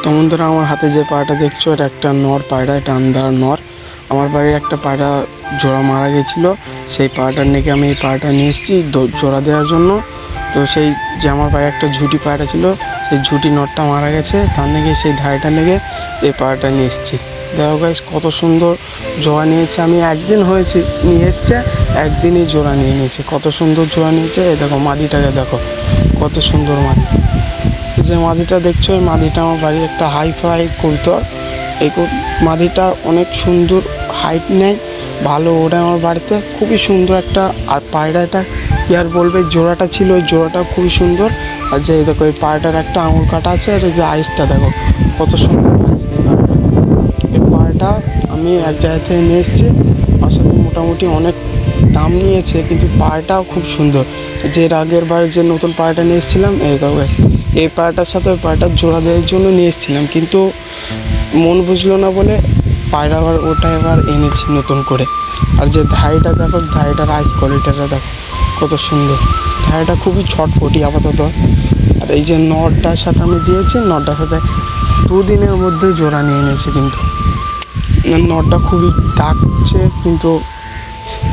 তো বন্ধুরা, আমার হাতে যে পায়রাটা দেখছো এটা একটা নর পায়রা, এটা আন্দার নর। আমার বাড়ির একটা পায়রা জোড়া মারা গেছিলো, সেই পায়রাটার নাকি আমি এই পায়রাটা নিয়ে এসেছি জোড়া দেওয়ার জন্য। তো সেই যে আমার বাড়ির একটা ঝুটি পায়রা ছিল, সেই ঝুটি নরটা মারা গেছে, তার নাকি সেই ধাইটা লেগে এই পায়রাটা নিয়ে এসেছি। দেখো গাইস কত সুন্দর জোড়া নিয়েছে, আমি একদিন হয়েছে নিয়ে এসছে, একদিনই জোড়া নিয়ে নিয়েছে, কত সুন্দর জোড়া নিয়েছে। এই দেখো মাদিটাকে দেখো কত সুন্দর মাদি। যে মাদিটা দেখছো এই মাদিটা আমার বাড়ির একটা হাইফাই কবুতর। এই মাদিটা অনেক সুন্দর হাইট নেয়, ভালো ওড়ে আমার বাড়িতে, খুবই সুন্দর একটা। আর পায়রাটা কি আর বলবে, জোড়াটা ছিল ওই জোড়াটা খুবই সুন্দর। আর যে দেখো এই পায়রাটার একটা আঙুল কাটা আছে, আর এই যে আইসটা দেখো কত সুন্দর আইস। এই পায়রাটা আমি এক জায়গা থেকে নিয়ে এসেছি, আমার সাথে মোটামুটি অনেক দাম নিয়েছে, কিন্তু পায়রাটাও খুব সুন্দর। যে আগের বার যে নতুন পায়রাটা নিয়ে এসেছিলাম, এই দেখো এই পায়রাটার সাথে ওই পায়রাটার জোড়া দেওয়ার জন্য নিয়ে এসেছিলাম, কিন্তু মন বুঝলো না বলে পায়রা আবার ওটা এবার এনেছি নতুন করে। আর যে ধাইটা দেখো, ধাইটার আইস কোয়ালিটিটা দেখো কত সুন্দর। ধাইটা খুবই ছটপটি আপাতত। আর এই যে নটটার সাথে আমি দিয়েছি, নটটার সাথে 2 দিনের মধ্যে জোড়া নিয়ে নিয়েছি, কিন্তু নটটা খুবই ডাকছে, কিন্তু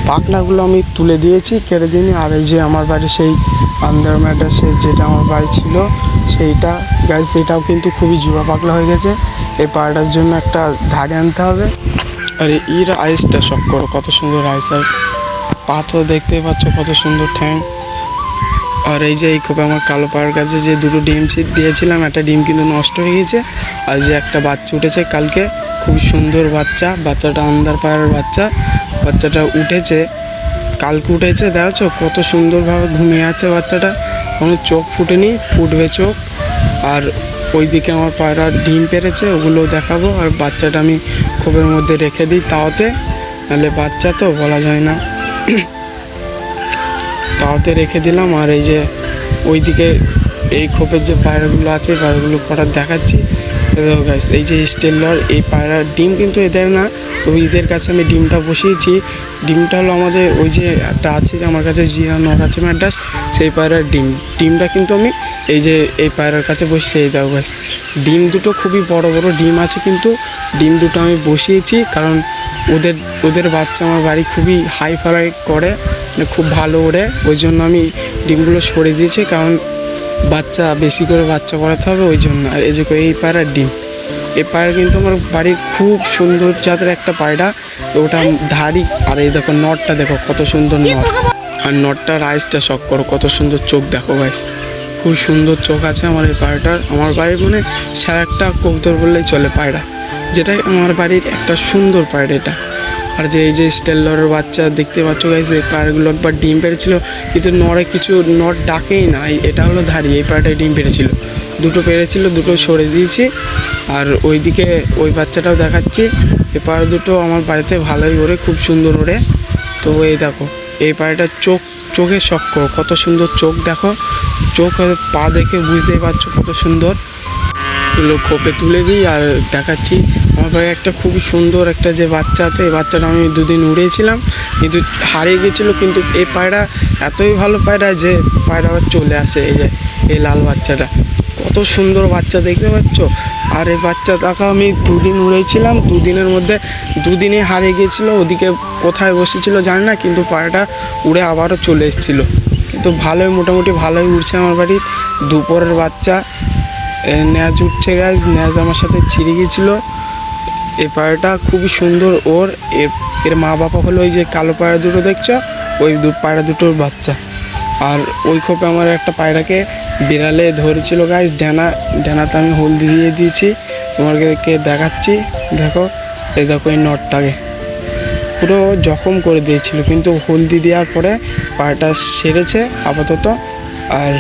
পাখনাগুলো আমি তুলে দিয়েছি, কেটে দিইনি। আর এই যে আমার বাড়ি সেই আন্দার ম্যাড্রাসের যেটা আমার বাড়ি ছিল, সেইটা গাছ সেটাও কিন্তু খুবই জোড়া পাকলা হয়ে গেছে। এই পায়রাটার জন্য একটা ধারে আনতে হবে। আর এর আইসটা শখ করো কত সুন্দর আইস, আর পা তো দেখতেই পাচ্ছ কত সুন্দর ঠ্যাং। আর এই যে এই খোপে আমার কালো পায়রার কাছে যে 2টো ডিম দিয়েছিলাম, একটা ডিম কিন্তু নষ্ট হয়ে গেছে। আর যে একটা বাচ্চা উঠেছে কালকে, খুবই সুন্দর বাচ্চাটা আন্দার পায়রার বাচ্চাটা উঠেছে কালকে উঠেছে। দেখছো কত সুন্দরভাবে ঘুমিয়ে আছে বাচ্চাটা, কোনো চোখ ফুটেনি, ফুটবে চোখ। আর ওইদিকে আমার পায়রা ডিম পেরেছে, ওগুলো দেখাবো। আর বাচ্চাটা আমি খোপের মধ্যে রেখে দিই তাওতে, নাহলে বাচ্চা তো বলা যায় না, তাওতে রেখে দিলাম। আর এই যে ওইদিকে এই খোপের যে পায়রাগুলো আছে, পায়রাগুলো কটা দেখাচ্ছি। দেখো গাইস, এই যে স্টেলার এই পায়রার ডিম কিন্তু এদের না, তো এদের কাছে আমি ডিমটা বসিয়েছি। ডিমটা হলো আমাদের ওই যে একটা আছে আমার কাছে জিরা নর আছে ম্যাড্রাস, সেই পায়রার ডিমটা কিন্তু আমি এই পায়রার কাছে বসিয়েছি। এই দেখো গাইস, ডিম দুটো খুবই বড় বড় ডিম আছে, কিন্তু ডিম দুটো আমি বসিয়েছি কারণ ওদের বাচ্চা আমার বাড়ি খুবই হাই ফাই করে, মানে খুব ভালো ওড়ে, ওই জন্য আমি ডিমগুলো সরে দিয়েছি, কারণ বেশি করে বাচ্চা করাতে হবে ওই জন্য। আর এই যে এই পায়রার ডিম, এই পায়রা কিন্তু আমার বাড়ির খুব সুন্দর জাতের একটা পায়রা, ওটা ধারি। আর এই দেখো নটটা দেখো কত সুন্দর নট, আর নটটার আইসটা শখ করো কত সুন্দর চোখ দেখো গাইস, খুব সুন্দর চোখ আছে আমার এই পায়রাটার। আমার বাড়ির মানে সারা একটা কবুতর বললেই চলে পায়রা, যেটাই আমার বাড়ির একটা সুন্দর পায়রা এটা। আর যে এই যে স্টেলারের বাচ্চা দেখতে পাচ্ছ গাইস, এই পায়রাগুলো একবার ডিম পেরেছিল, কিন্তু নর ডাকেই না। এটা হলো ধারি, এই পায়রাটাই ডিম পেরেছিল, 2টো পেরেছিল, 2টো সরে দিয়েছি। আর ওইদিকে ওই বাচ্চাটাও দেখাচ্ছি। এই পায়রা দুটো আমার বাড়িতে ভালোই ওড়ে, খুব সুন্দর ওড়ে। তো এই দেখো এই পায়রাটার চোখে শখ করো কত সুন্দর চোখ দেখো, চোখ পা দেখে বুঝতেই পারছো কত সুন্দর। এগুলো খোপে তুলে দিই আর দেখাচ্ছি। আমার বাড়ি একটা খুবই সুন্দর একটা যে বাচ্চা আছে, এই বাচ্চাটা আমি 2 দিন উড়িয়েছিলাম, কিন্তু হারিয়ে গেছিলো। কিন্তু এই পায়রা এতই ভালো পায়রা যে পায়রা আবার চলে আসে। এই যে এই লাল বাচ্চাটা কত সুন্দর বাচ্চা দেখতে পাচ্ছ। আর এই বাচ্চা দেখা আমি 2 দিন উড়িয়েছিলাম, 2 দিনের মধ্যে 2 দিনে হারিয়ে গিয়েছিলো, ওদিকে কোথায় বসেছিল জানি না, কিন্তু পায়রাটা উড়ে আবারও চলে এসেছিলো। কিন্তু মোটামুটি ভালোই উড়ছে আমার বাড়ির। দুপুরের বাচ্চা ন্যাজ উঠছে গাইজ, ন্যাজ আমার সাথে ছিঁড়ে গিয়েছিলো। এই পায়রাটা খুবই সুন্দর, এর মা বাবা হলো ওই যে কালো পায়রা দুটো দেখছো, ওই পায়রা দুটোর বাচ্চা। আর ওই খোপে আমার একটা পায়রাকে বিড়ালে ধরেছিল গাইজ, ডানাতে আমি হলদি দিয়ে দিয়েছি, তোমাদেরকে দেখাচ্ছি। দেখো এই দেখো এই নটটাকে পুরো জখম করে দিয়েছিল, কিন্তু হলদি দেওয়ার পরে পায়রাটা সেরেছে আপাতত। আর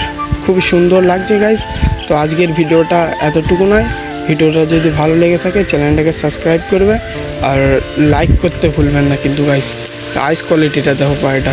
খুবই সুন্দর লাগছে গাইজ। তো আজকের ভিডিওটা এতটুকু নয়, ভিডিওটা যদি ভালো লেগে থাকে চ্যানেলটাকে সাবস্ক্রাইব করবে, আর লাইক করতে ভুলবেন না কিন্তু গাইজ। আইস কোয়ালিটিটা দেখো পায়রাটা।